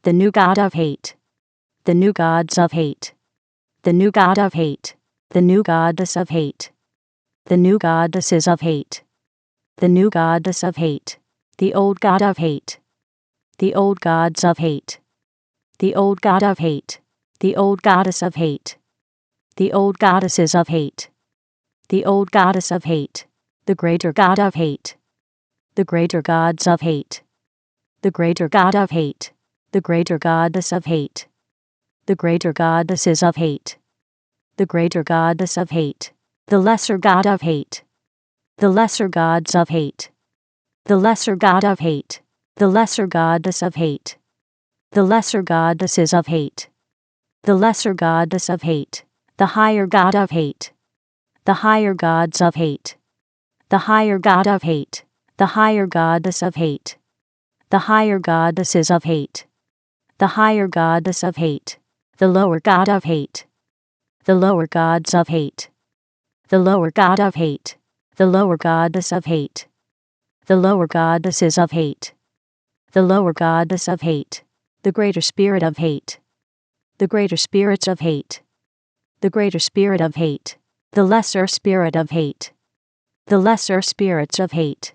The new god of hate. The new gods of hate. The new god of hate. The new goddess of hate. The new goddesses of hate. The new goddess of hate. The old god of hate. The old gods of hate. The old god of hate. The old goddess of hate. The old goddesses of hate. The old goddess of hate. The greater god of hate. The greater gods of hate. The greater god of hate. The greater goddess of hate. The greater goddesses of hate. The greater goddess of hate. The lesser god of hate. The lesser gods of hate. The lesser god of hate. The lesser goddess of hate. The lesser goddesses of hate. The lesser goddess of hate. The higher god of hate. The higher gods of hate. The higher god of hate. The higher goddess of hate. The higher goddesses of hate. The higher goddess of hate. The lower god of hate. The lower gods of hate. The lower god of hate. The lower goddess of hate. The lower goddesses of hate. The lower goddess of hate. The greater spirit of hate. The greater spirits of hate. The greater spirit of hate. The lesser spirit of hate. The lesser spirits of hate.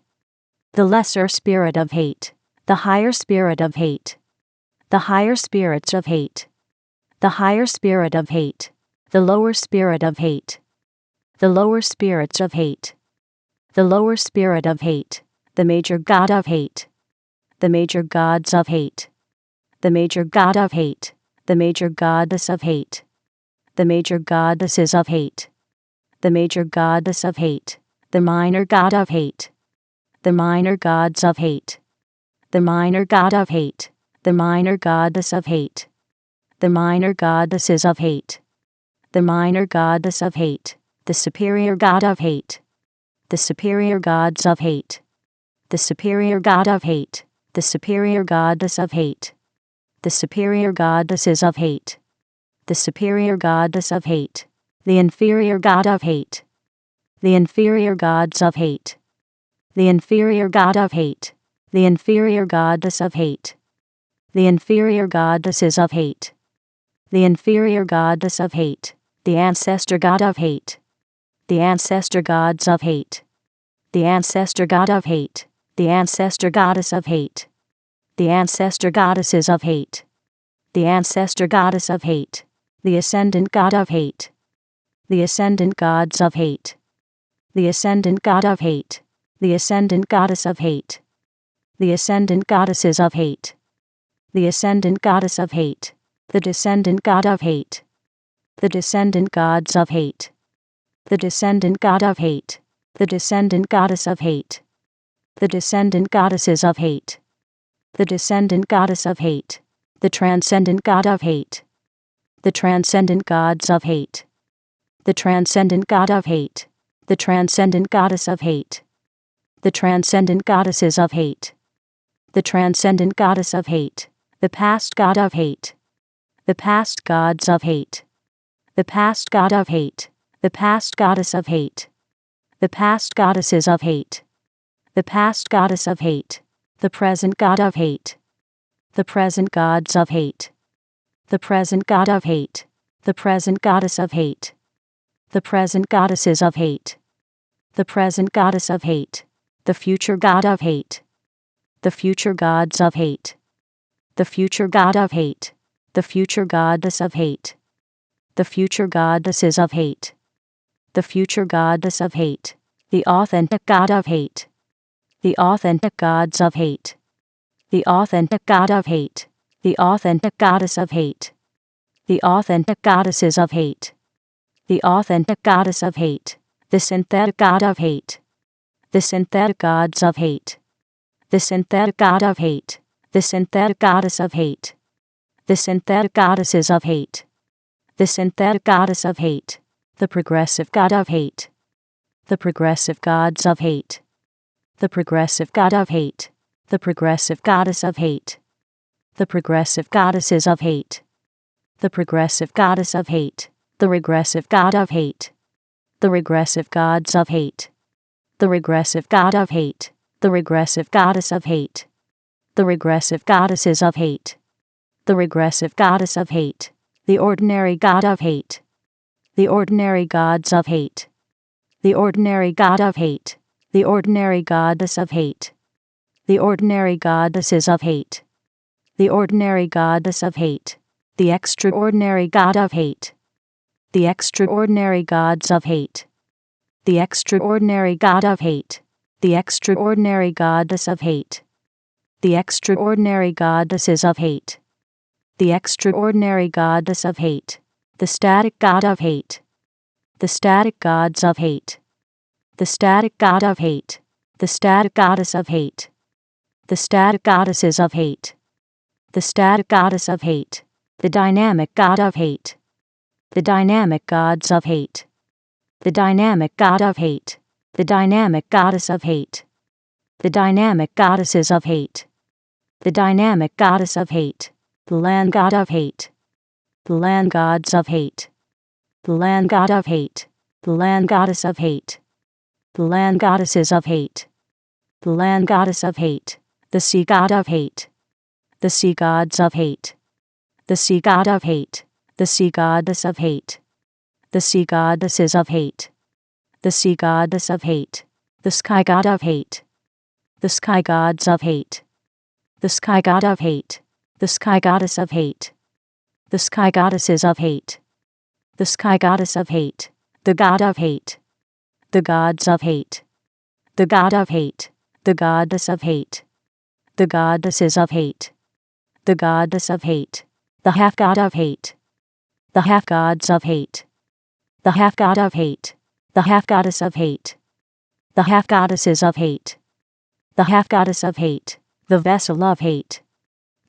The lesser spirit of hate. The higher spirit of hate. The higher spirits of hate. The higher spirit of hate. The lower spirit of hate. The lower spirits of hate. The lower spirit of hate. The major god of hate. The major gods of hate. The major god of hate. The major goddess of hate. The major goddesses of hate. The major goddess of hate. The minor god of hate. The minor gods of hate. The minor god of hate. The minor goddess of hate. The minor goddesses of hate. The minor goddess of hate. The superior god of hate. The superior gods of hate. The superior god of hate. The superior goddess of hate. The superior goddesses of hate. The superior goddess of hate. The inferior god of hate. The inferior gods of hate. The inferior god of hate. The inferior goddess of hate. The inferior goddesses of hate. The inferior goddess of hate. The ancestor god of hate. The ancestor gods of hate. The ancestor god of hate. The ancestor goddess of hate. The ancestor goddesses of hate. The ancestor goddess of hate. The ascendant god of hate. The ascendant gods of hate. The ascendant god of hate. The ascendant goddess of hate. The ascendant goddesses of hate. The ascendant goddess of hate. The descendant god of hate. The descendant gods of hate. The descendant god of hate. The descendant goddess of hate. The descendant goddesses of hate. The descendant goddess of hate. The transcendent god of hate. The transcendent gods of hate. The transcendent god of hate. The transcendent goddess of hate. The transcendent goddesses of hate. The transcendent goddess of hate. The past god of hate. The past gods of hate. The past god of hate. The past goddess of hate. The past goddesses of hate. The past goddess of hate. The present god of hate. The present gods of hate. The present god of hate. The present goddess of hate. The present goddesses of hate. The present goddess of hate. The future god of hate. The future gods of hate. The future god of hate. The future goddess of hate. The future goddesses of hate. The future goddess of hate. The authentic god of hate. The authentic gods of hate. The authentic god of hate. The authentic goddess of hate. The authentic goddesses of hate. The authentic goddess of hate. The synthetic god of hate. The synthetic gods of hate. The synthetic god of hate. The synthetic goddess of hate. The synthetic goddesses of hate. The synthetic goddess of hate. The progressive god of hate. The progressive gods of hate. The progressive god of hate. The progressive goddess of hate. The progressive goddesses of hate. The progressive goddess of hate. The regressive god of hate. The regressive gods of hate. The regressive god of hate. The regressive goddess of hate. The regressive goddesses of hate. the regressive goddess of hate, the ordinary god of hate, the ordinary gods of hate, the ordinary god of hate, the ordinary goddess of hate, the ordinary goddesses of hate, the ordinary goddess of hate, the extraordinary god of hate, the extraordinary gods of hate, the extraordinary god of hate, the extraordinary goddess of hate, the extraordinary goddesses of hate, the extraordinary goddess of hate, the static god of hate, the static gods of hate, the static god of hate, the static goddess of hate, the static goddesses of hate, the static goddess of hate, the dynamic god of hate, the dynamic gods of hate, the dynamic god of hate, the dynamic goddess of hate, the dynamic goddesses of hate, the dynamic goddess of hate, the land god of hate, the land gods of hate, the land god of hate, the land goddess of hate, the land goddesses of hate, the land goddess of hate, the sea god of hate, the sea gods of hate, the sea god of hate, the sea goddess of hate, the sea goddesses of hate, the sea goddess of hate, the sky god of hate, the sky gods of hate, the sky god of hate, the sky goddess of hate, the sky goddesses of hate, the sky goddess of hate, the god of hate, the gods of hate, the god of hate, the goddess of hate, the goddesses of hate, the goddess of hate, the half god of hate, the half gods of hate, the half god of hate, the half goddess of hate, the half goddesses of hate, the half goddess of hate, the vessel of hate,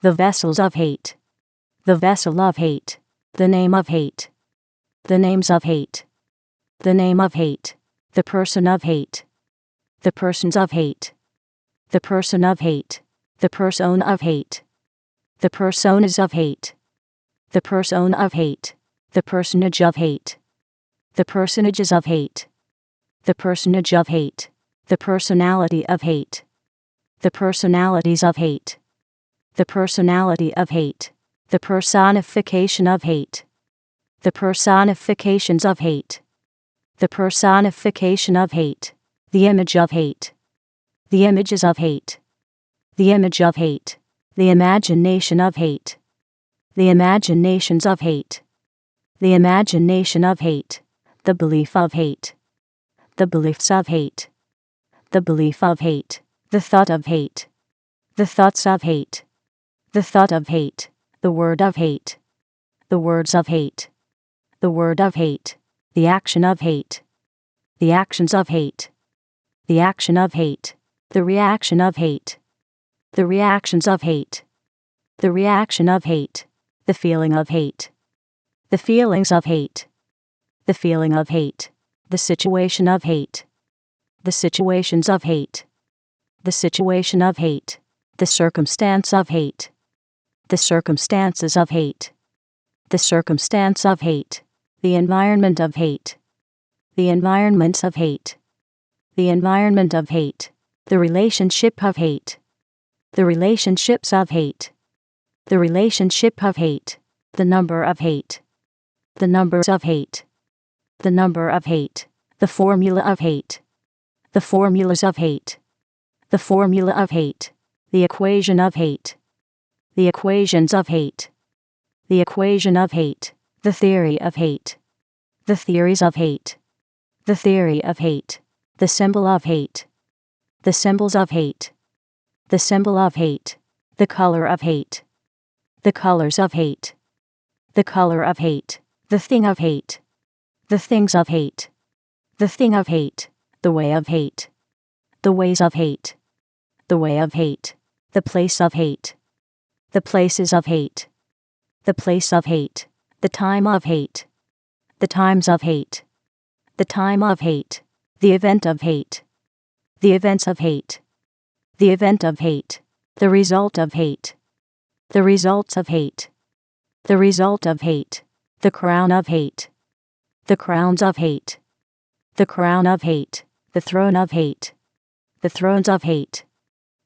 the vessels of hate, the vessel of hate, the name of hate, the names of hate, the name of hate, the person of hate, the persons of hate, the person of hate, the persona of hate, the personas of hate, the persona of hate, the personage of hate, the personages of hate, the personage of hate, the personality of hate, the personalities of hate, the personality of hate, the personification of hate, the personifications of hate, the personification of hate, the image of hate, the images of hate, the image of hate, the imagination of hate, the imaginations of hate, the imagination of hate, the belief of hate, the beliefs of hate, the belief of hate, the thought of hate, the thoughts of hate, the thought of hate, the word of hate, the words of hate, the word of hate, the action of hate, the actions of hate, the action of hate, the reaction of hate, the reactions of hate, the reaction of hate, the feeling of hate, the feelings of hate, the feeling of hate, the situation of hate, the situations of hate, the situation of hate, the circumstance of hate, the circumstances of hate, the circumstance of hate, the environment of hate, the environments of hate, the environment of hate, the relationship of hate, the relationships of hate, the relationship of hate, the number of hate, the numbers of hate, the number of hate, the formula of hate, the formulas of hate, the formula of hate, the equation of hate, the equations of hate, the equation of hate, the theory of hate, the theories of hate, the theory of hate, the symbol of hate, the symbols of hate, the symbol of hate, the color of hate, the colors of hate, the color of hate, the thing of hate, the things of hate, the thing of hate, the way of hate, the ways of hate, the way of hate, the place of hate, the places of hate, the place of hate, the time of hate, the times of hate, the time of hate, the event of hate, the events of hate, the event of hate, the result of hate, the results of hate, the result of hate, the crown of hate, the crowns of hate, the crown of hate, the throne of hate, the thrones of hate,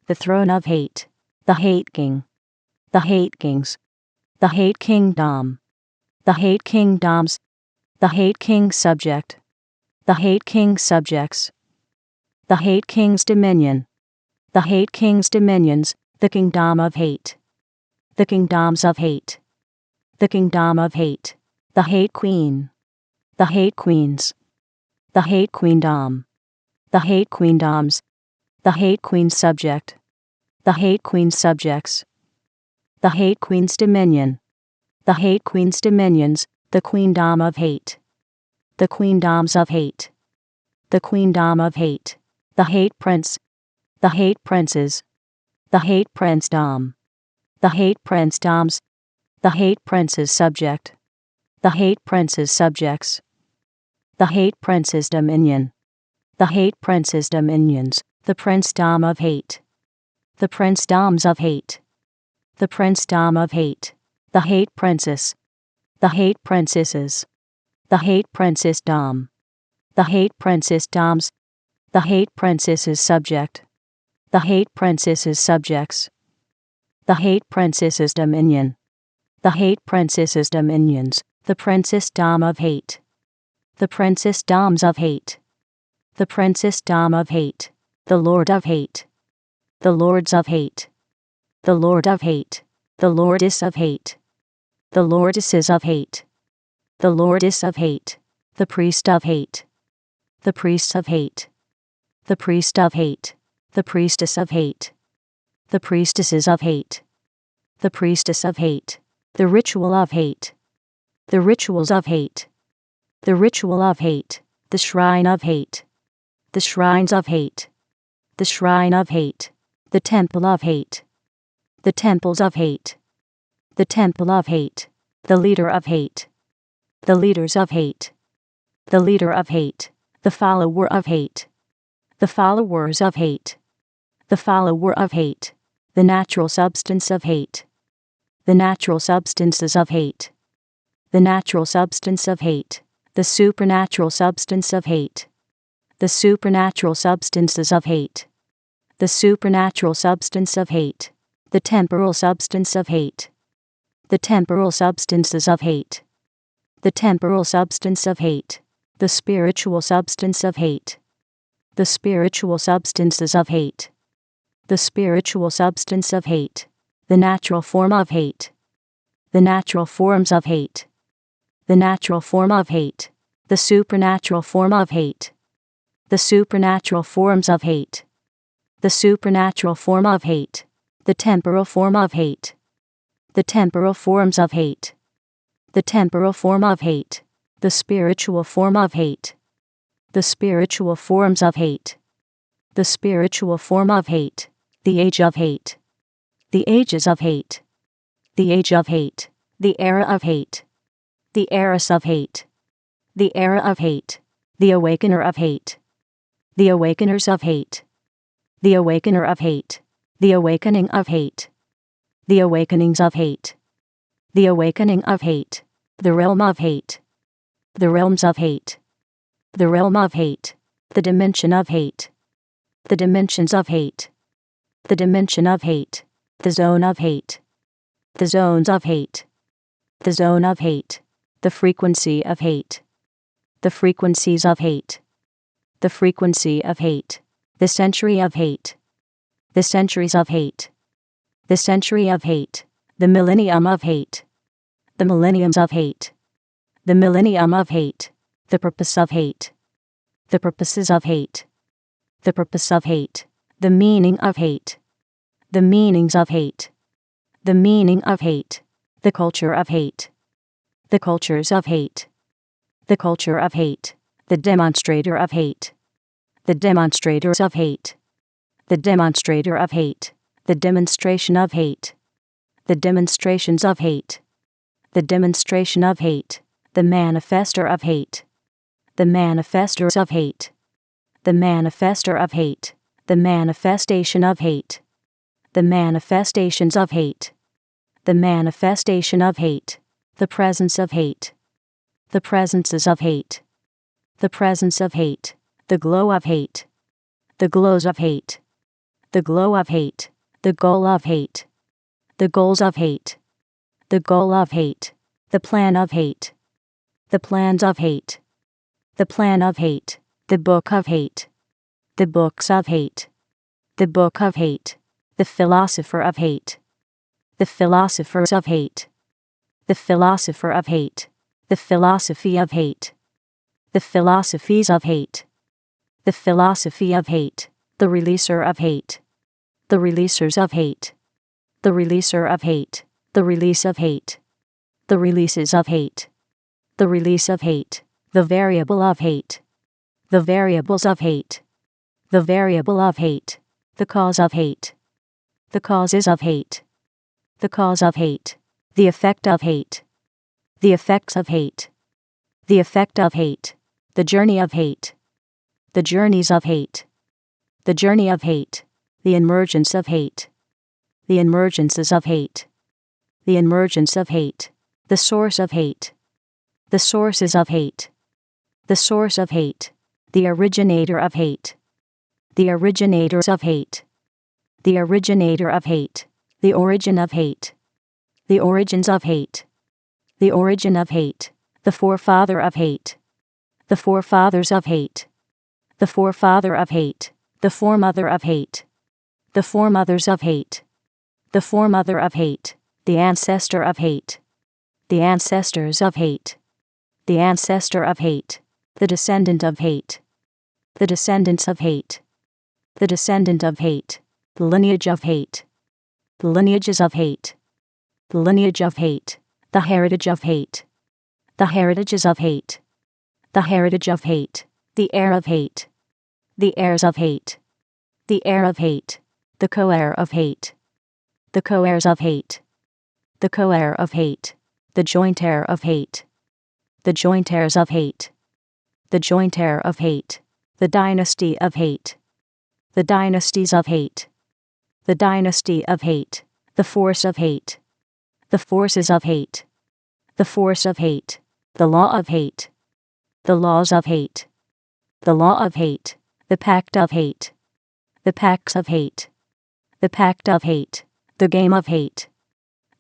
the throne of hate, the hate king, the hate kings, the hate kingdom, the hate kingdoms, the hate king subject, the hate king subjects, the hate king's dominion, the hate king's dominions, the kingdom of hate, the kingdoms of hate, the kingdom of hate, the hate queen, the hate queens, the hate queendom, the hate queendoms, the hate queen subject, the hate queen subjects, the hate queen's dominion, the hate queen's dominions, the queendom of hate, the queendoms of hate, the queendom of hate, the hate prince, the hate princes, the hate princedom, the hate princedoms, the hate prince's subject, the hate prince's subjects, the hate prince's dominion, the hate prince's dominions, the princedom of hate, the princedoms of hate, the princedom of hate, the hate princess, the hate princesses, the hate princessdom, the hate princessdoms, the hate princess's subject, the hate princess's subjects, the hate princess's dominion, the hate princess's dominions, the princessdom of hate, the princessdoms of hate, the princessdom of hate, the lord of hate, the lords of hate, the lord of hate, the lordess of hate, the lordesses of hate, the lordess of hate, the priest of hate, the priests of hate, the priest of hate, the priestess of hate, the priestesses of hate, the priestess of hate, the ritual of hate, the rituals of hate, the ritual of hate, the shrine of hate, the shrines of hate, the shrine of hate, the temple of hate, the temples of hate, the temple of hate, the leader of hate, the leaders of hate, the leader of hate, the follower of hate, the followers of hate, the follower of hate, the natural substance of hate, the natural substances of hate, the natural substance of hate, the supernatural substance of hate, the supernatural substances of hate, the supernatural substance of hate, the temporal substance of hate, the temporal substances of hate, the temporal substance of hate, the spiritual substance of hate, the spiritual substances of hate, the spiritual substance of hate, the natural form of hate, the natural forms of hate, the natural form of hate, the supernatural form of hate, the supernatural forms of hate, the supernatural form of hate, the temporal form of hate, the temporal forms of hate, the temporal form of hate, the spiritual form of hate, the spiritual forms of hate, the spiritual form of hate, the age of hate, the ages of hate, the age of hate, the era of hate, the heiress of hate, the era of hate, the awakener of hate, the awakeners of hate, the awakener of hate, the awakening of hate, the awakenings of hate, the awakening of hate, the realm of hate, the realms of hate, the realm of hate, the dimension of hate, the dimensions of hate, the dimension of hate, the zone of hate, the zones of hate, the zone of hate, the frequency of hate, the frequencies of hate, the frequency of hate, the century of hate, the centuries of hate, the century of hate, the millennium of hate, the millenniums of hate, the millennium of hate, the purpose of hate, the purposes of hate, the purpose of hate, the meaning of hate, the meanings of hate, the meaning of hate, the culture of hate, the cultures of hate, the culture of hate, the demonstrator of hate, the demonstrators of hate, the demonstrator of hate, the demonstration of hate, the demonstrations of hate, the demonstration of hate, the manifester of hate, the manifestors of hate, the manifester of hate, the manifestation of hate, the manifestations of hate, the manifestation of hate, the presence of hate, the presences of hate, the presence of hate, the glow of hate, the glows of hate, the glow of hate, the goal of hate, the goals of hate, the goal of hate, the plan of hate, the plans of hate, the plan of hate, the book of hate, the books of hate, the book of hate, the philosopher of hate, the philosophers of hate, the philosopher of hate, the philosophy of hate, the philosophies of hate, the philosophy of hate, the releaser of hate, the releasers of hate, the releaser of hate, the release of hate, the releases of hate, the release of hate, the variable of hate, the variables of hate, the variable of hate, the cause of hate, the causes of hate, the cause of hate, the effect of hate, the effects of hate, the effect of hate, the journey of hate, the journeys of hate, the journey of hate, the emergence of hate, the emergences of hate, the emergence of hate, the source of hate, the sources of hate, the source of hate, the originator of hate, the originators of hate, the originator of hate, the origin of hate, the origins of hate, the origin of hate, the forefather of hate, the forefathers of hate, the forefather of hate, the foremother of hate, the foremothers of hate, the foremother of hate, the ancestor of hate, the ancestors of hate, the ancestor of hate, the descendant of hate, the descendants of hate, the descendant of hate, the lineage of hate, the lineages of hate, the lineage of hate, the heritage of hate, the heritages of hate, the heritage of hate, the heir of hate, the heirs of hate, the heir of hate, the co-heir of hate, the co-heirs of hate, the co-heir of hate, the joint heir of hate, the joint heirs of hate, the joint heir of hate, the dynasty of hate, the dynasties of hate, the dynasty of hate, the force of hate, the forces of hate, the force of hate, the law of hate, the laws of hate, the law of hate, the pact of hate, the pacts of hate, the pact of hate, the game of hate,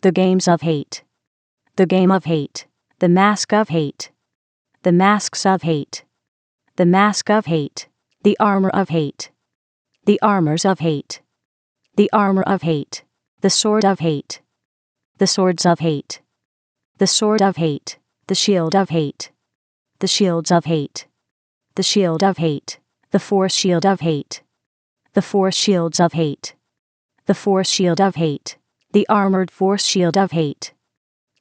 the games of hate, the game of hate, the mask of hate, the masks of hate, the mask of hate, the armor of hate, the armors of hate, the armor of hate, the sword of hate, the swords of hate, the sword of hate, the shield of hate, the shields of hate, the shield of hate, the force shield of hate, the force shields of hate, the force shield of hate, the armored force shield of hate,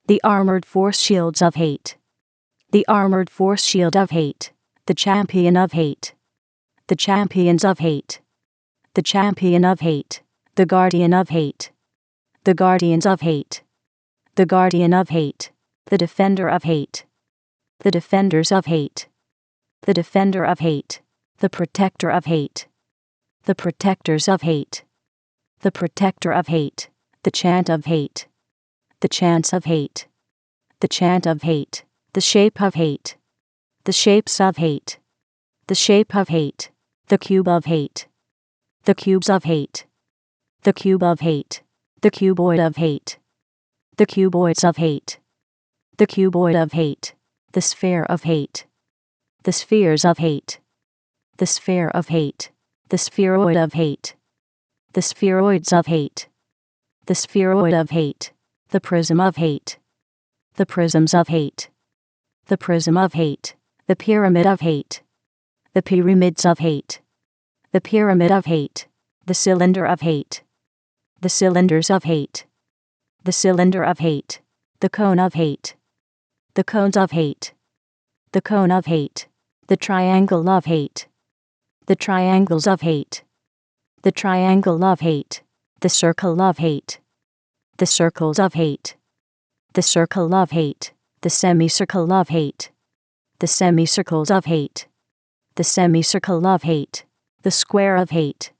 the armored force shields of hate, the armored force shield of hate, the champion of hate, the champions of hate, the champion of hate, the guardian of hate, the guardians of hate, the guardian of hate, the defender of hate, the defenders of hate, the defender of hate, the protector of hate, the protectors of hate, the protector of hate, the chant of hate, the chants of hate, the chant of hate, the shape of hate, the shapes of hate, the shape of hate, the cube of hate, the cubes of hate, the cube of hate, the cuboid of hate, the cuboids of hate, the cuboid of hate, the sphere of hate, the spheres of hate, the sphere of hate, the spheroid of hate, the spheroids of hate, the spheroid of hate, the prism of hate, the prisms of hate, the prism of hate, the pyramid of hate, the pyramids of hate, the pyramid of hate, the cylinder of hate, the cylinders of hate, the cylinder of hate, the cone of hate, the cones of hate, the cone of hate, the triangle of hate, the triangles of hate, the triangle of hate, the circle of hate, the circles of hate, the circle of hate, the semicircle of hate, the semicircles of hate, the semicircle of hate, the square of hate,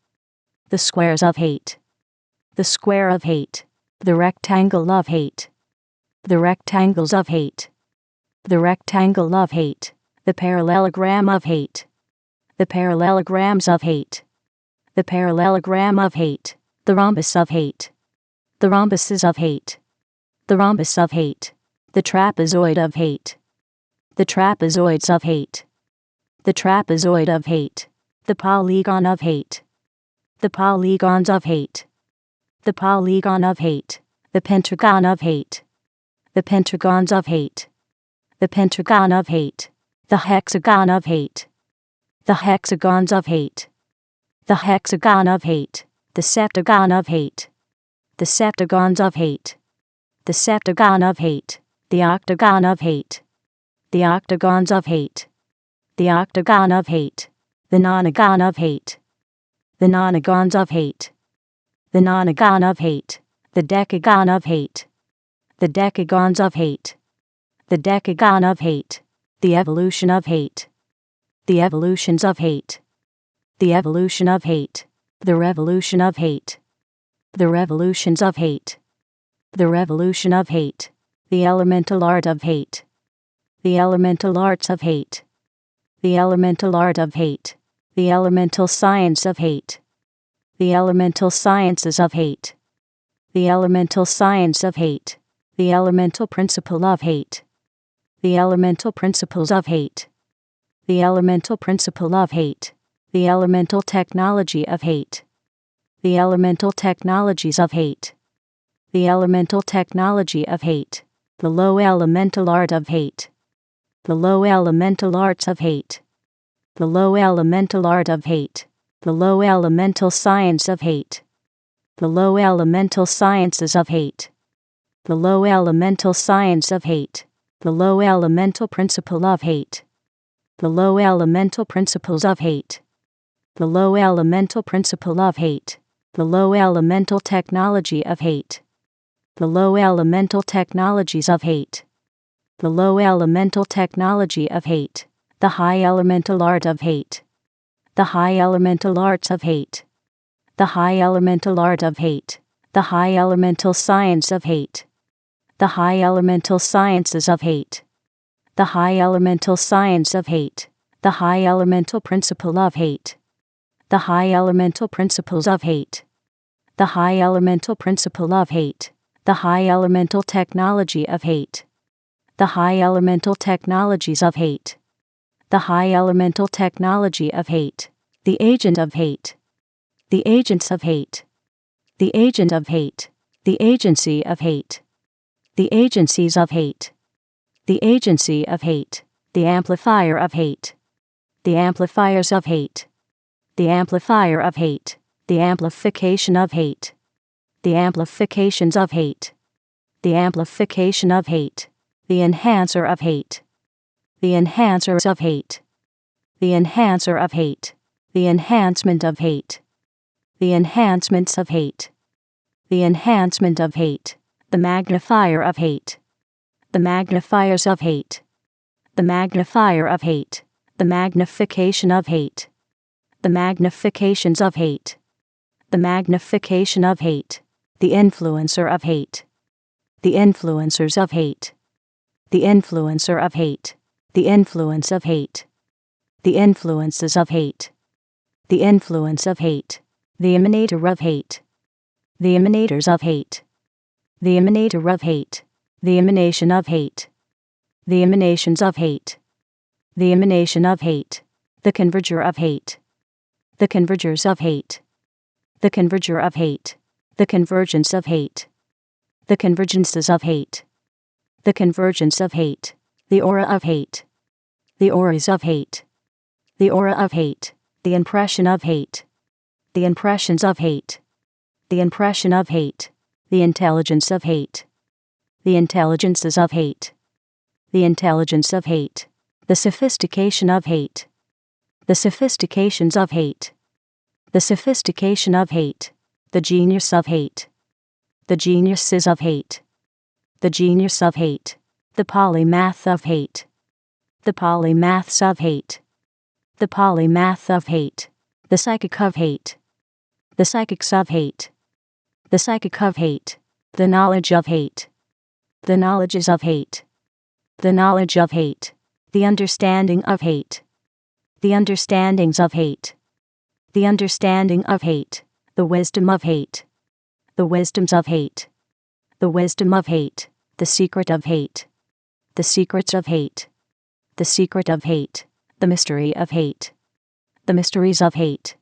the squares of hate, the square of hate, the rectangle of hate, the rectangles of hate, the rectangle of hate, the parallelogram of hate, the parallelograms of hate, the parallelogram of hate, the rhombus of hate, the rhombuses of hate, the rhombus of hate, the trapezoid of hate, the trapezoids of hate, the trapezoid of hate, the polygon of hate, the polygons of hate, the polygon of hate, the pentagon of hate, the pentagons of hate, the pentagon of hate, the hexagon of hate, the hexagons of hate, the hexagon of hate, the septagon of hate, the septagons of hate, the septagon of hate, the octagon of hate, the octagons of hate, the octagon of hate, the nonagon of hate, the nonagons of hate, the nonagon of hate, the decagon of hate, the decagons of hate, the decagon of hate, the evolution of hate, the evolutions of hate, the evolution of hate, the revolution of hate, the revolutions of hate, the revolution of hate, the elemental art of hate, the elemental arts of hate, the elemental art of hate, the elemental science of hate, the elemental sciences of hate, the elemental science of hate, the elemental principle of hate, the elemental principles of hate, the elemental principle of hate, the elemental technology of hate, the elemental technologies of hate, the elemental technology of hate, the low elemental art of hate, the low elemental arts of hate, the low elemental art of hate, the low elemental science of hate, the low elemental sciences of hate, the low elemental science of hate, the low elemental principle of hate, the low elemental principles of hate, the low elemental principle of hate, the low elemental technology of hate, the low elemental technologies of hate, the low elemental technology of hate, the high elemental art of hate, the high elemental arts of hate, the high elemental art of hate, the high elemental science of hate, the high elemental sciences of hate, the high elemental science of hate, the high elemental principle of hate, the high elemental principles of hate, the high elemental principle of hate, the high elemental technology of hate, the high elemental technologies of hate, the high elemental technology of hate, the agent of hate, the agents of hate, the agent of hate, the agency of hate, the agencies of hate, the agency of hate, the amplifier of hate, the amplifiers of hate, the amplifier of hate, the amplification of hate, the amplifications of hate, the amplification of hate, the enhancer of hate, the enhancers of hate, the enhancer of hate, the enhancement of hate, the enhancements of hate, the enhancement of hate, the magnifier of hate, the magnifiers of hate, the magnifier of hate, the magnification of hate, the magnifications of hate, the magnification of hate, the influencer of hate, the influencers of hate, the influencer of hate, the influence of hate, the influences of hate, the influence of hate, the emanator of hate, the emanators of hate, the emanator of hate, the emanation of hate, the emanations of hate, the emanation of hate, the converger of hate, the convergers of hate, the converger of hate, the convergence of hate, the convergences of hate, the convergence of hate, the aura of hate, the auras of hate, the aura of hate, the impression of hate, the impressions of hate, the impression of hate, the intelligence of hate, the intelligences of hate, the intelligence of hate, the sophistication of hate, the sophistications of hate, the sophistication of hate, the genius of hate, the geniuses of hate, the genius of hate, the polymath of hate, the polymaths of hate, the polymath of hate, the psychic of hate, the psychics of hate, the psychic of hate, the knowledge of hate, the knowledges of hate, the knowledge of hate, the understanding of hate, the understandings of hate, the understanding of hate, the wisdom of hate, the wisdoms of hate, the wisdom of hate, The secret of hate. The secrets of hate. The secret of hate. The mystery of hate. The mysteries of hate.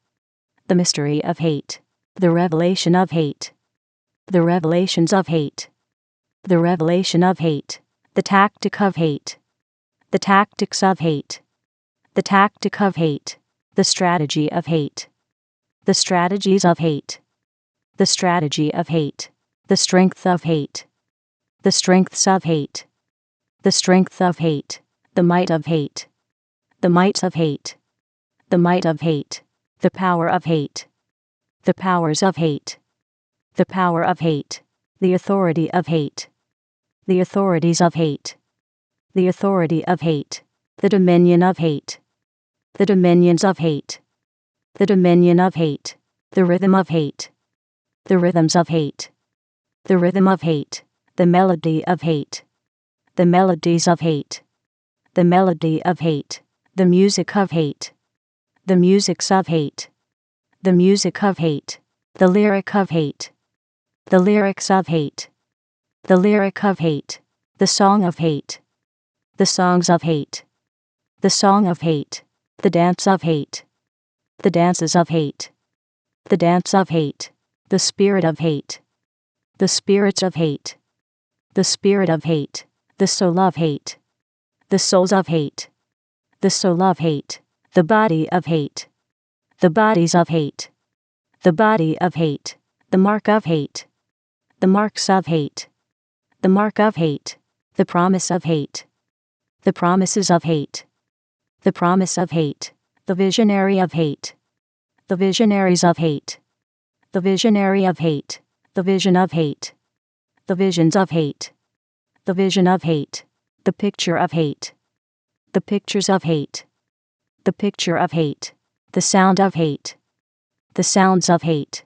The mystery of hate. The revelation of hate. The revelations of hate. The revelation of hate. The tactic of hate. The tactics of hate. The tactic of hate. The strategy of hate. The strategies of hate. The strategy of hate. The strength of hate. The strengths of hate. The strength of hate. The might of hate. The might of hate. The might of hate. The power of hate. The powers of hate. The power of hate. The authority of hate. The authorities of hate. The authority of hate. The dominion of hate. The dominions of hate. The dominion of hate. The rhythm of hate. The rhythms of hate. The rhythm of hate. The melody of hate. The melodies of hate. The melody of hate. The music of hate. The musics of hate. The music of hate. The lyric of hate. The lyrics of hate. The lyric of hate. The song of hate. The songs of hate. The song of hate. The dance of hate. The dances of hate. The dance of hate. The spirit of hate. The spirits of hate. The spirit of hate. The soul of hate. The souls of hate. The soul of hate. The body of hate. The bodies of hate. The body of hate. The mark of hate. The marks of hate. The mark of hate. The promise of hate. The promises of hate. The promise of hate. The visionary of hate. The visionaries of hate. The visionary of hate. The vision of hate. The visions of hate. The vision of hate. The picture of hate. The pictures of hate. The picture of hate. The sound of hate. The sounds of hate.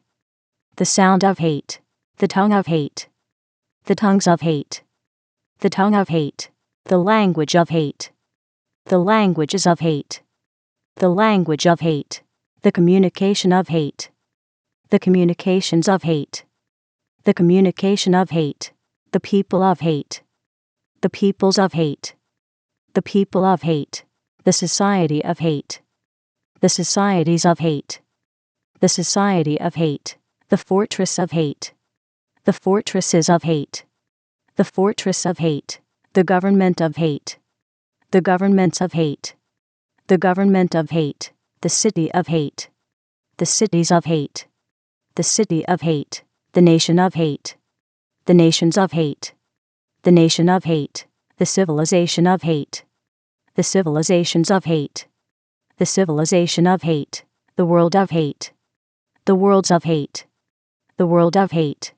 The sound of hate. The tongue of hate. The tongues of hate. The tongue of hate. The language of hate. The languages of hate. The language of hate. The communication of hate. The communications of hate. The communication of hate. The people of hate. The peoples of hate. The people of hate. The society of hate. The societies of hate. The society of hate. The fortress of hate. The fortresses of hate. The fortress of hate. The government of hate. The governments of hate. The government of hate. The city of hate. The cities of hate. The city of hate. The nation of hate. The nations of hate. The nation of hate. The civilization of hate. The civilizations of hate. The civilization of hate. The world of hate. The worlds of hate. The world of hate.